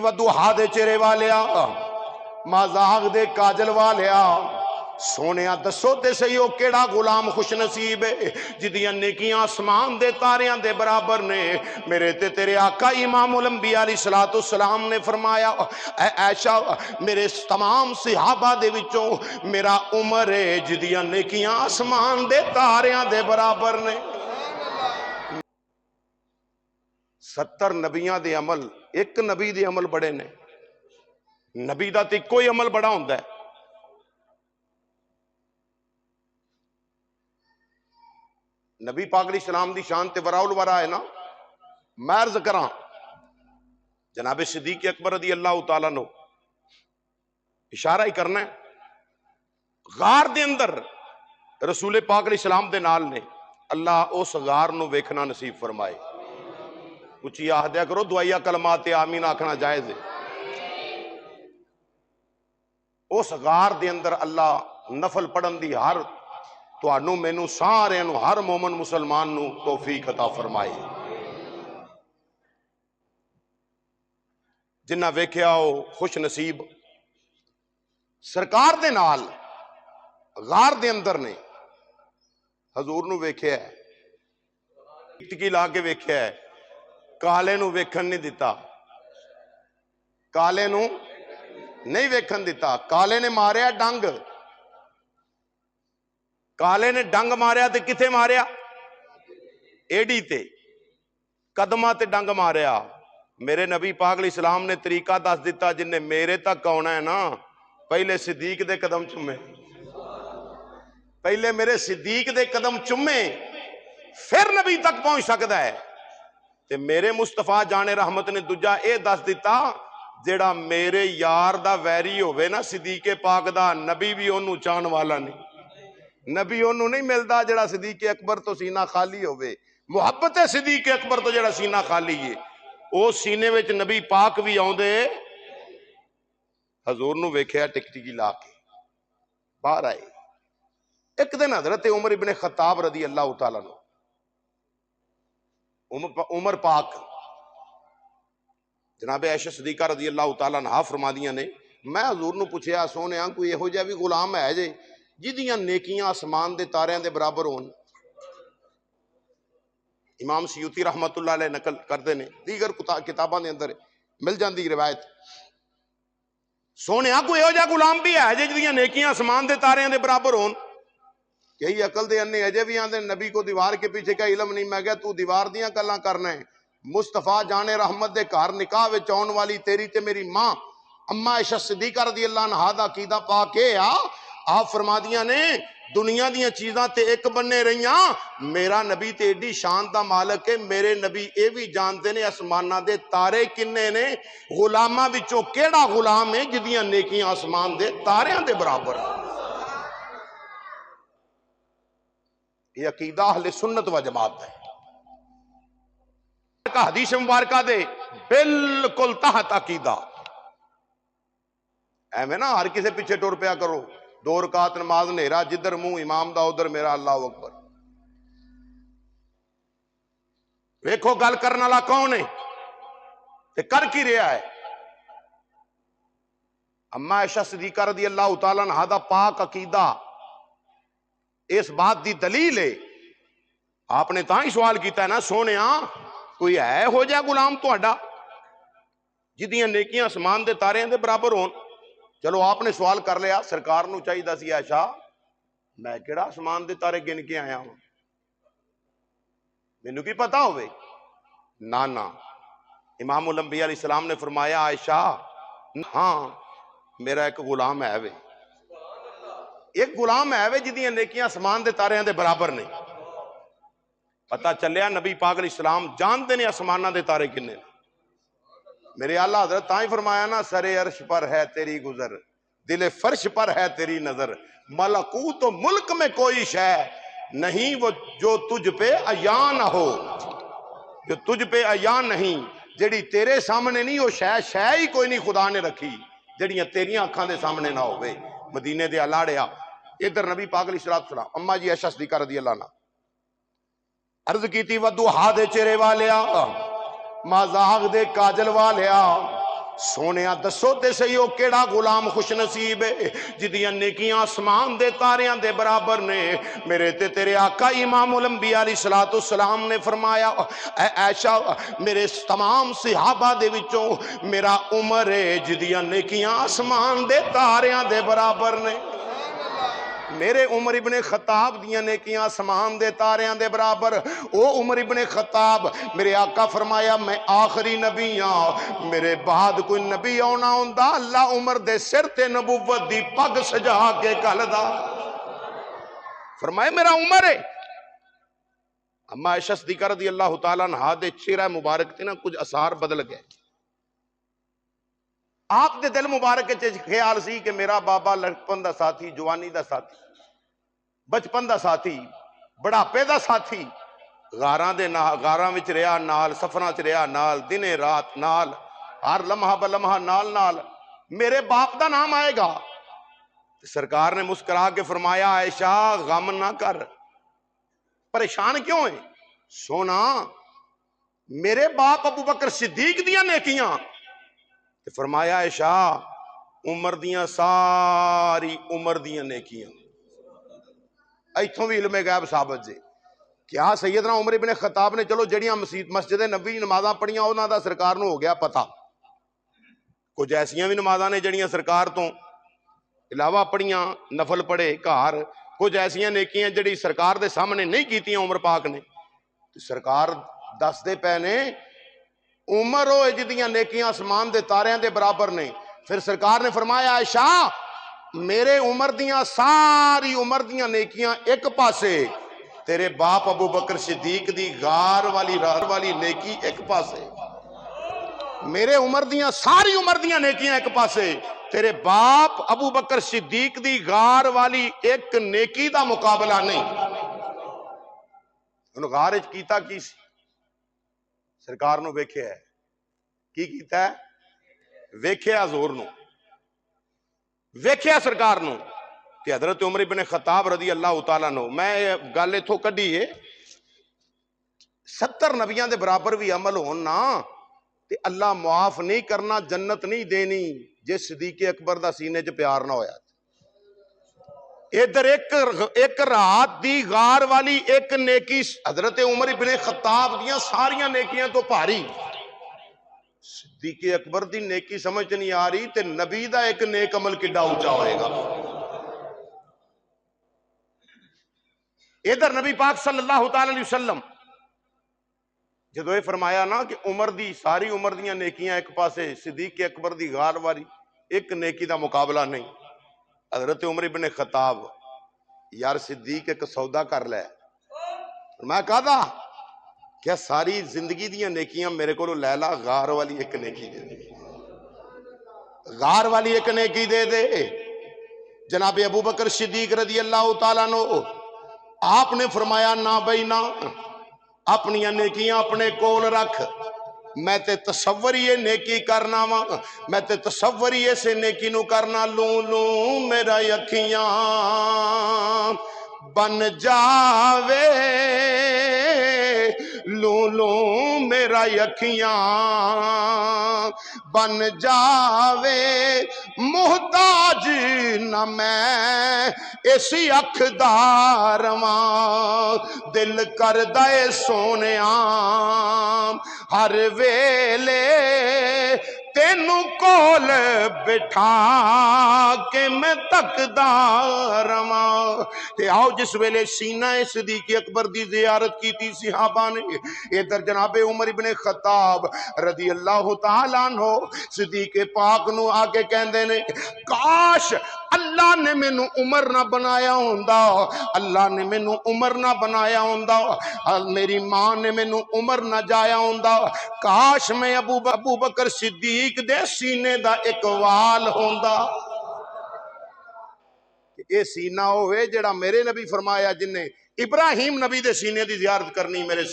وضحا دے چہرے والیا مازاغ دے کاجل والیا سونیا دسو تے سہی او کیڑا غلام خوش نصیب ہے جدیاں نیکیاں آسمان دے تاریاں دے برابر نے۔ میرے تے تیرے آقا امام الانبیاء علیہ السلام نے فرمایا اے عائشہ میرے تمام صحابہ دے وچوں میرا عمر ہے جدیاں نیکیاں آسمان دے تاریاں دے برابر نے۔ 70 نبیاں دے عمل ایک نبی دے عمل بڑے نے، نبی دا تے کوئی عمل بڑا ہوندا ہے۔ نبی پاک علیہ السلام دی شان تے وراء الورا ہے نا۔ میں عرض کراں جناب صدیق اکبر رضی اللہ تعالیٰ عنہ اشارہ ہی کرنا ہے، غار دے اندر رسول پاک علیہ السلام دے نال نے، اللہ اس غار نو ویکھنا نصیب فرمائے۔ کچھ آہدیا کرو دعائیہ کلمات آمین آکھنا جائز ہے۔ اس غار دے اندر اللہ نفل پڑھن دی ہر تانوں مینوں سارے نو ہر مومن مسلمان نو توفیق عطا فرمائے۔ جنہ ویکھیا ہو خوش نصیب۔ سرکار دے نال غار دے اندر نے حضور نو ویکھیا ہے، ٹکی لا کے ویکھیا ہے، کالے نو ویکھن نہیں دیتا، کالے نو نہیں ویکھن دیتا۔ کالے نے ماریا ڈنگ، کالے نے ڈنگ ماریا تے کتے ماریا؟ ایڈی تے قدمہ تے ڈنگ ماریا۔ میرے نبی پاک علیہ السلام نے طریقہ دس دیتا، جن نے میرے تک آنا ہے نا پہلے صدیق دے قدم چومے، پہلے میرے صدیق دے قدم چومے پھر نبی تک پہنچ سکتا ہے۔ تے میرے مصطفیٰ جان رحمت نے دوجا اے دس دیتا جیڑا میرے یار دا ویری ہوئے نا صدیق پاک دا، نبی بھی انہوں چان والا نہیں، نبی انہوں نہیں ملتا جیڑا صدیق اکبر تو سینہ خالی ہوئے۔ محبت صدیق اکبر تو جیڑا سینہ خالی ہے او سینے وچ نبی پاک بھی آن دے۔ حضور نو ویکھیا ٹک ٹکی لا کے باہر آئے۔ ایک دن حضرت عمر ابن خطاب رضی اللہ تعالیٰ عنہ، عمر پاک جناب عائشہ صدیقہ رضی اللہ تعالیٰ عنہ فرما دیاں نے، میں حضور نو پوچھیا سونے کوئی یہو جہا بھی غلام ہے جے جدیاں نیکیاں آسمان دے تاریاں دے برابر ہون؟ امام سیوطی رحمت اللہ علیہ نقل کردے نے، دیگر کتاباں دے اندر مل جاندی روایت، سونے کوئی یہو جہا غلام بھی ہے جے جدیاں نیکیاں آسمان دے تاریاں دے برابر ہون؟ کئی عقل دے انے اجے بھی آندے نبی کو دیوار کے پیچھے کا علم نہیں۔ میں کہا تو دیوار دیاں گلاں کرنا ہے، مصطفیٰ جان رحمت دے گھر نکاح وچ آن والی تیری تے میری ماں اما عائشہ صدیقہ رضی اللہ عنہا دا عقیدہ پاک ہے آپ فرما دیاں نے دنیا دیاں چیزاں تے ایک بننے رہیاں، میرا نبی تے ایڈی شان دا مالک ہے، میرے نبی اے بھی جانتے نے آسمانہ دے تارے کنے نے، غلامہ وچوں کیڑا غلام ہے جدیاں نیکیاں آسمان دے تاریاں دے برابر۔ یہ عقیدہ اہل سنت و جماعت ہے، حدیث مبارکہ دے بالکل تحت عقیدہ۔ ایویں نا ہر کسی پیچھے ٹور پیا کرو، 2 رکعت نماز نیرا جدھر منہ امام دا ادھر میرا اللہ اکبر۔ ویکھو گل کرنے والا کون ہے تے کر کی رہا ہے؟ اما عائشہ صدیقہ رضی اللہ تعالیٰ عنہا دا پاک عقیدہ اس بات دی دلیل ہے۔ آپ نے تاں ہی سوال کیتا ہے نا سونیا کوئی ہے ہو جائے غلام تہاڈا جدیاں نیکیاں آسمان دے تاریاں دے برابر ہون؟ چلو آپ نے سوال کر لیا، سرکار نو چاہیے سی عائشہ میں کیڑا آسمان دے تارے گن کے آیا ہوں، مینوں کی پتا ہوئے؟ نا امام الانبیاء علیہ السلام نے فرمایا عائشہ ہاں میرا ایک غلام ہے وے، ایک غلام ہے وے جدیاں نیکیاں آسمان دے تاریاں دے برابر نہیں۔ پتہ چلیا نبی پاک علیہ السلام جانتے نے آسمانہ دے تارے کنے۔ میرے اللہ حضرت تاں ہی فرمایا نا سرے عرش پر ہے تیری گزر، دل فرش پر ہے تیری نظر، ملکوت و ملک میں کوئی شے نہیں وہ جو تجھ پہ عیاں نہ ہو، جو تجھ پہ عیاں نہیں، جڑی تیرے سامنے نہیں وہ شے ہی کوئی نہیں خدا نے رکھی جڑیاں تیریاں اکھاں دے سامنے نہ ہوئے۔ مدینے دے الاڑیا ادھر نبی پاک علیہ السلام اما جی عائشہ صدیقہ رضی اللہ عنہ عرض کیتی وضحا دے چہرے والیا مازاغ دے کاجل والیا سونیا دسو تے صحیح او کیڑا غلام خوش نصیب ہے جدیاں نیکیاں آسمان دے تاریاں دے برابر نے۔ میرے تے تیرے آقا امام الانبیاء علیہ السلام نے فرمایا اے عائشہ میرے تمام صحابہ دے وچوں میرا عمر ہے جدیاں نیکیاں آسمان دے تاریاں دے برابر نے۔ میرے عمر ابن خطاب دیاں نیکیاں آسمان دے تاریاں دے برابر۔ او عمر ابن خطاب میرے آقا فرمایا میں آخری نبی ہاں، میرے بعد کوئی نبی آنا ہوندا اللہ عمر دے سر تے نبوت دی پگ سجا کے کھلدا۔ فرمایا میرا عمر ہے۔ اما عائشہ صدیقہ رضی اللہ تعالیٰ عنہا دے چہرہ مبارک تے نا کچھ اثار بدل گئے۔ آپ دے دل مبارک خیال سی کہ میرا بابا لڑکپن دا ساتھی، جوانی دا ساتھی، بچپن دا ساتھی، بڑھاپے دا ساتھی، غاراں وچ رہیا نال، سفراں وچ رہیا نال، دنے رات نال، ہر لمحہ بلمحہ نال نال، میرے باپ دا نام آئے گا۔ سرکار نے مسکرا کے فرمایا عائشہ غم نہ کر، پریشان کیوں ہے؟ سونا میرے باپ ابو بکر صدیق دیاں نیکیاں، فرمایا عائشہ عمر دیاں ساری عمر دیاں نیکیاں۔ ایتھوں بھی علم غیب ثابت جے۔ کیا سیدنا عمر ابن خطاب نے چلو جڑیاں مسجد نبی نمازاں پڑھیاں انہاں دا سرکار نو ہو گیا پتہ، کچھ ایسیاں بھی نمازاں نے جڑیاں سرکار تو علاوہ پڑھیاں نفل پڑھے گھر، کچھ ایسیاں نیکیاں جڑی سرکار دے سامنے نہیں کیتیاں عمر پاک نے۔ سرکار دس دے پے نے عمر ہوئے جدیاں نیکیاں آسمان دے تاریاں دے برابر نے۔ پھر سرکار نے فرمایا عائشہ میرے عمر دیاں ساری عمر دیاں نیکیاں ایک پاسے، تیرے باپ ابو بکر صدیق دی غار والی نیکی ایک پاسے۔ میرے عمر دیاں ساری عمر دیاں نیکیاں ایک پاسے، تیرے باپ ابو بکر صدیق دی غار والی ایک نیکی دا مقابلہ نہیں۔ انہوں غار اچ کیتا کی سی؟ سرکار نو ویکھیا ہے۔ کی کیتا ہے؟ ویکھیا حضور نو، ویکھیا سرکار نو کہ حضرت عمر ابن خطاب رضی اللہ تعالیٰ نو، میں گل اتھوں کڈی ہے 70 نبیاں دے برابر بھی عمل ہونا تے اللہ معاف نہیں کرنا، جنت نہیں دینی جے صدیق اکبر دا سینے چ پیار نہ ہویا۔ ادھر ایک رات دی غار والی ایک نیکی حضرت عمر ابن خطاب دیاں ساریاں نیکیاں تو بھاری، صدیق اکبر دی نیکی سمجھ نہیں آ رہی تے نبی دا ایک نیک عمل کڈا اونچا ہوئے گا۔ ادھر نبی پاک صلی اللہ تعالی علیہ وسلم جدو یہ فرمایا نا کہ عمر دی ساری عمر دیاں نیکیاں ایک پاسے، صدیق اکبر دی غار والی ایک نیکی دا مقابلہ نہیں۔ حضرت عمر ابن خطاب یار صدیق ایک سودا کر لے، میں کہا تھا کیا ساری زندگی دیاں نیکیاں میرے کو لے لا، غار والی ایک نیکی دے دے، غار والی ایک نیکی دے دے۔ جناب ابو بکر صدیق رضی اللہ تعالیٰ عنہ آپ نے فرمایا نہ بھائی نہ، اپنی نیکیاں اپنے کول رکھ، میں تے تصور یہ نیکی کرنا وا، میں تے تصور یہ سے نیکی نو کرنا، لوں لوں میرا اکھیاں بن جاوے، لوں لوں میرا اکھیاں بن جاوے، محتاج نہ میں اسی اکھ دا رواں، دل کردہ اے سونیاں ہر ویلے تینوں کول بٹھا کے میں تکدا رواں۔ تے آؤ جس ویلے سینہ صدیق اکبر دی زیارت کی تھی صحابہ نے، ادھر جناب عمر ابن خطاب رضی اللہ تعالیٰ عنہ صدیق پاک نو آکے کہندے نے کاش اللہ نے مینوں عمر نہ بنایا ہوندا، اللہ نے مینوں عمر نہ بنایا ہوندا، میری ماں نے مینوں عمر نہ جایا ہوندا، کاش میں ابو بکر صدیق دے سینے دا ایک وال ہوندا۔ اے سینہ ہوئے جڑا میرے نبی فرمایا جن نے ابراہیم نبی دے سینے دی زیارت کرنی، میرے